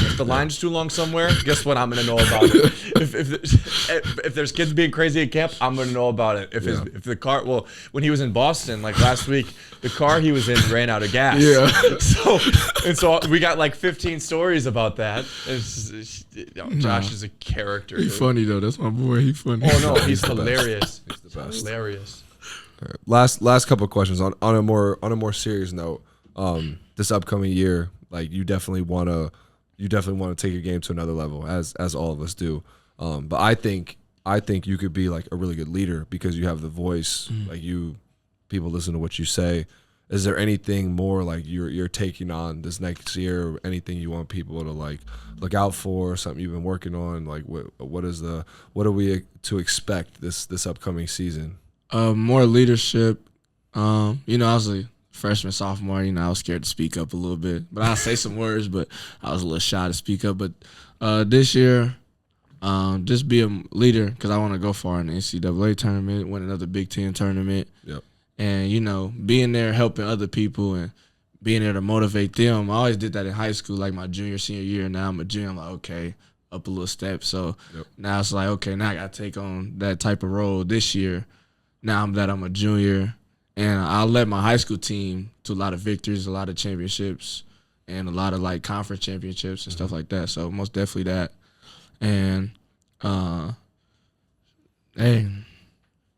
If the line's too long somewhere, guess what? I'm gonna know about it. If there's kids being crazy at camp, I'm gonna know about it. If the car, well, when he was in Boston, like last week, the car he was in ran out of gas. Yeah. So we got like 15 stories about that. Josh is a character. He dude. funny though. That's my boy. He funny. Oh no, he's hilarious. He's the best. Hilarious. Last couple of questions on a more serious note. This upcoming year, like you definitely want to take your game to another level, as all of us do. But I think you could be like a really good leader because you have the voice. Like people listen to what you say. Is there anything more like you're taking on this next year? Or anything you want people to like look out for? Something you've been working on? Like what are we to expect this upcoming season? More leadership. I was a freshman, sophomore. I was scared to speak up a little bit, but I say some words, but I was a little shy to speak up. But this year, just be a leader because I want to go far in the NCAA tournament, win another Big Ten tournament. Yep. And, being there, helping other people and being there to motivate them. I always did that in high school, like my junior, senior year. Now I'm a junior. I'm like, okay, up a little step. So now it's like, okay, now I got to take on that type of role this year. Now I'm a junior. And I led my high school team to a lot of victories, a lot of championships, and a lot of, like, conference championships and stuff like that. So most definitely that. And, hey,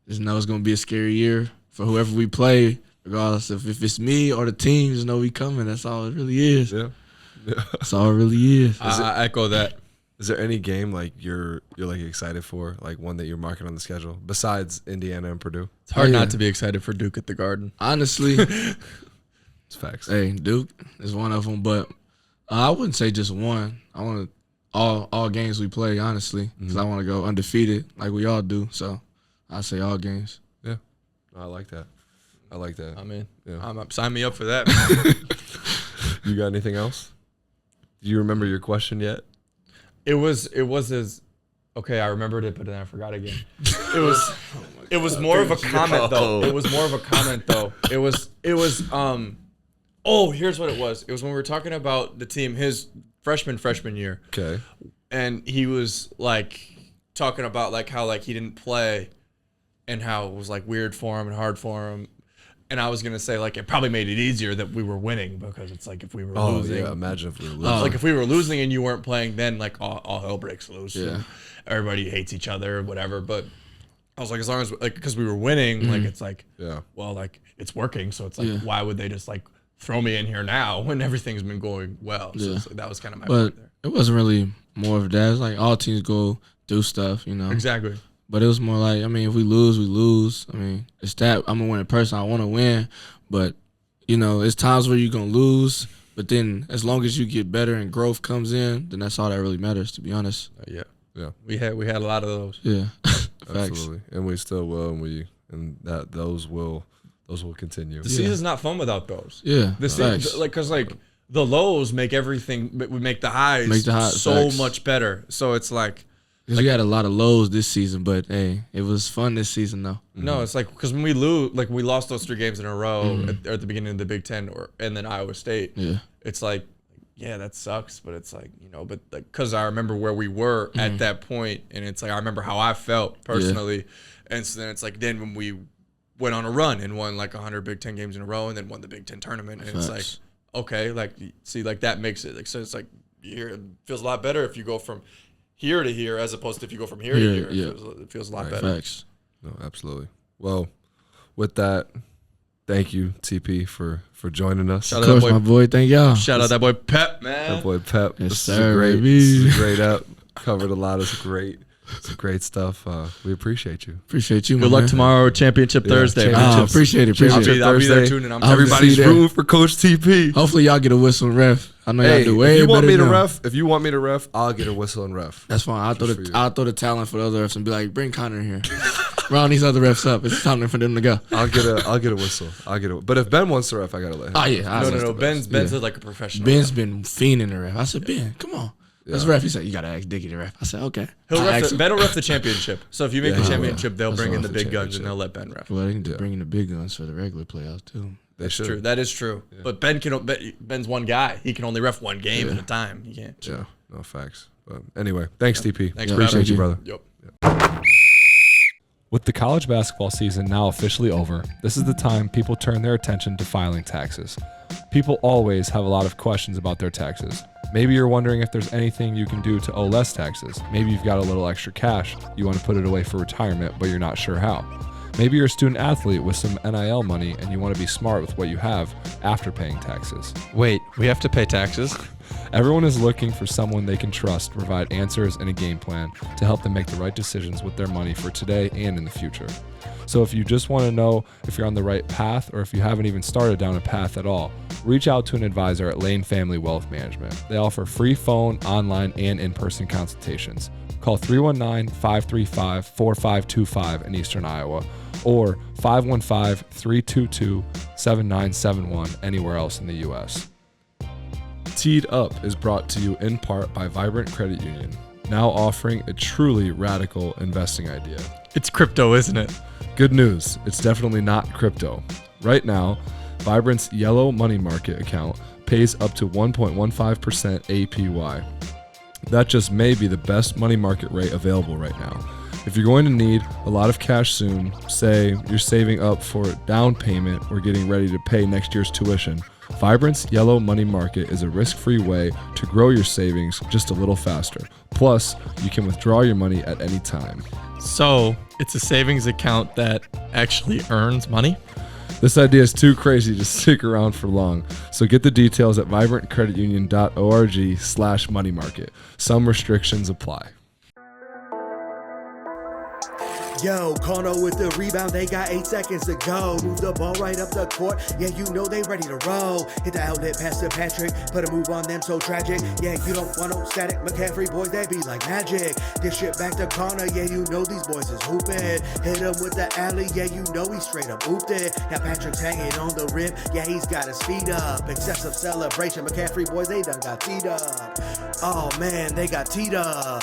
just know it's going to be a scary year for whoever we play, regardless of if it's me or the team. Just know we coming. That's all it really is. Yeah. That's all it really is. I echo that. Is there any game like you're like excited for, like one that you're marking on the schedule besides Indiana and Purdue? It's hard Yeah. not to be excited for Duke at the Garden. Honestly, It's facts. hey, Duke is one of them, but I wouldn't say just one. I want all games we play, honestly, because I want to go undefeated like we all do. So I say all games. Yeah, I like that. I'm in. Yeah. I'm up. Sign me up for that. You got anything else? Do you remember your question yet? It was as okay. I remembered it, but then I forgot again. It was more of a comment though. It was more of a comment though. It was Oh, here's what it was. It was when we were talking about the team, his freshman year, Okay. and he was like talking about like how like he didn't play, and how it was like weird for him and hard for him. And I was gonna say like it probably made it easier that we were winning because it's like if we were Oh losing, yeah. Imagine if we were losing. it's like if we were losing and you weren't playing, then like all hell breaks loose. Yeah. And everybody hates each other or whatever. But I was like, as long as like because we were winning, like it's like Yeah. well, like it's working. So it's like Yeah. why would they just like throw me in here now when everything's been going well? So Yeah. it's like, that was kind of my But point there. it wasn't really more of that. It's like all teams go do stuff, Exactly. But it was more like, if we lose, we lose. It's that I'm a winning person. I want to win. But, it's times where you're going to lose. But then as long as you get better and growth comes in, then that's all that really matters, to be honest. Yeah. Yeah. We had a lot of those. Yeah. Facts. Absolutely. And we still will, and that those will continue. The season's not fun without those. Yeah. The Facts. season, because the lows make everything, we make the highs, Make the highs, so facts. much better. So it's like Because we had a lot of lows this season, but hey, it was fun this season though. No, it's like because when we we lost those 3 games in a row at the beginning of the Big Ten, and then Iowa State. Yeah. It's like, yeah, that sucks, but it's like, but like because I remember where we were at that point, and it's like I remember how I felt personally, and so then it's like then when we went on a run and won like 100 Big Ten games in a row, and then won the Big Ten tournament, and it's like, okay, like see, like that makes it like so it's like it feels a lot better if you go from here to here as opposed to if you go from here to here. Yeah. It feels a lot better. Facts. No, absolutely. Well, with that, thank you, TP, for joining us. Shout Of course, my boy. Thank y'all. Shout out that boy Pep, man. That boy Pep. Yes, this sir, is baby. this is a great app. Covered a lot of some great stuff. We appreciate you. Appreciate you. Good luck tomorrow, Championship Thursday. championship. Oh, appreciate it. Championship Appreciate it. I'll be there Thursday. tuning. I'm Everybody's see that. rooting for Coach TP. Hopefully y'all get a whistle and ref. I know Hey, y'all do way if you want better me to than them. ref, I'll get a whistle and ref. That's fine. I'll Just for you. throw the talent for the other refs and be like, bring Connor in here. Round these other refs up. It's time for them to go. I'll get a whistle. But if Ben wants to ref, I gotta let him. Oh yeah. No. Ben's like a professional. Ben's been fiending the ref. I said, Ben, come on. Let's ref. He said, you gotta ask Dickie to ref. I said, okay. Ben will ref the championship. So if you make Yeah, the he championship, they'll That's bring in all the for big guns championship. and they'll let Ben ref. Well, they can just bring in the big guns for the regular playoffs too. They should. True. That is true. But Ben's one guy. He can only ref one game at a time. He can't. Yeah. No facts. But anyway, thanks, TP. Thanks, Appreciate you, brother. Yep. With the college basketball season now officially over, this is the time people turn their attention to filing taxes. People always have a lot of questions about their taxes. Maybe you're wondering if there's anything you can do to owe less taxes. Maybe you've got a little extra cash, you want to put it away for retirement, but you're not sure how. Maybe you're a student athlete with some NIL money and you want to be smart with what you have after paying taxes. Wait, we have to pay taxes? Everyone is looking for someone they can trust to provide answers and a game plan to help them make the right decisions with their money for today and in the future. So if you just want to know if you're on the right path or if you haven't even started down a path at all, reach out to an advisor at Lane Family Wealth Management. They offer free phone, online, and in-person consultations. Call 319-535-4525 in Eastern Iowa or 515-322-7971 anywhere else in the U.S. Teed Up is brought to you in part by Vibrant Credit Union, now offering a truly radical investing idea. It's crypto, isn't it? Good news, it's definitely not crypto. Right now, Vibrant's Yellow Money Market account pays up to 1.15% APY. That just may be the best money market rate available right now. If you're going to need a lot of cash soon, say you're saving up for a down payment or getting ready to pay next year's tuition, Vibrant's Yellow Money Market is a risk-free way to grow your savings just a little faster. Plus, you can withdraw your money at any time. So, it's a savings account that actually earns money? This idea is too crazy to stick around for long, so get the details at vibrantcreditunion.org/moneymarket. Some restrictions apply. Yo, Connor with the rebound, they got 8 seconds to go. Move the ball right up the court, yeah, you know they ready to roll. Hit the outlet pass to Patrick, put a move on them so tragic. Yeah, you don't want no static, McCaffrey boys, they be like magic. This shit back to Connor, yeah, you know these boys is hooping. Hit him with the alley, yeah, you know he straight up hooped it. Now Patrick's hanging on the rim, yeah, he's got his feet up. Excessive celebration, McCaffrey boys, they done got teed up. Oh man, they got teed up.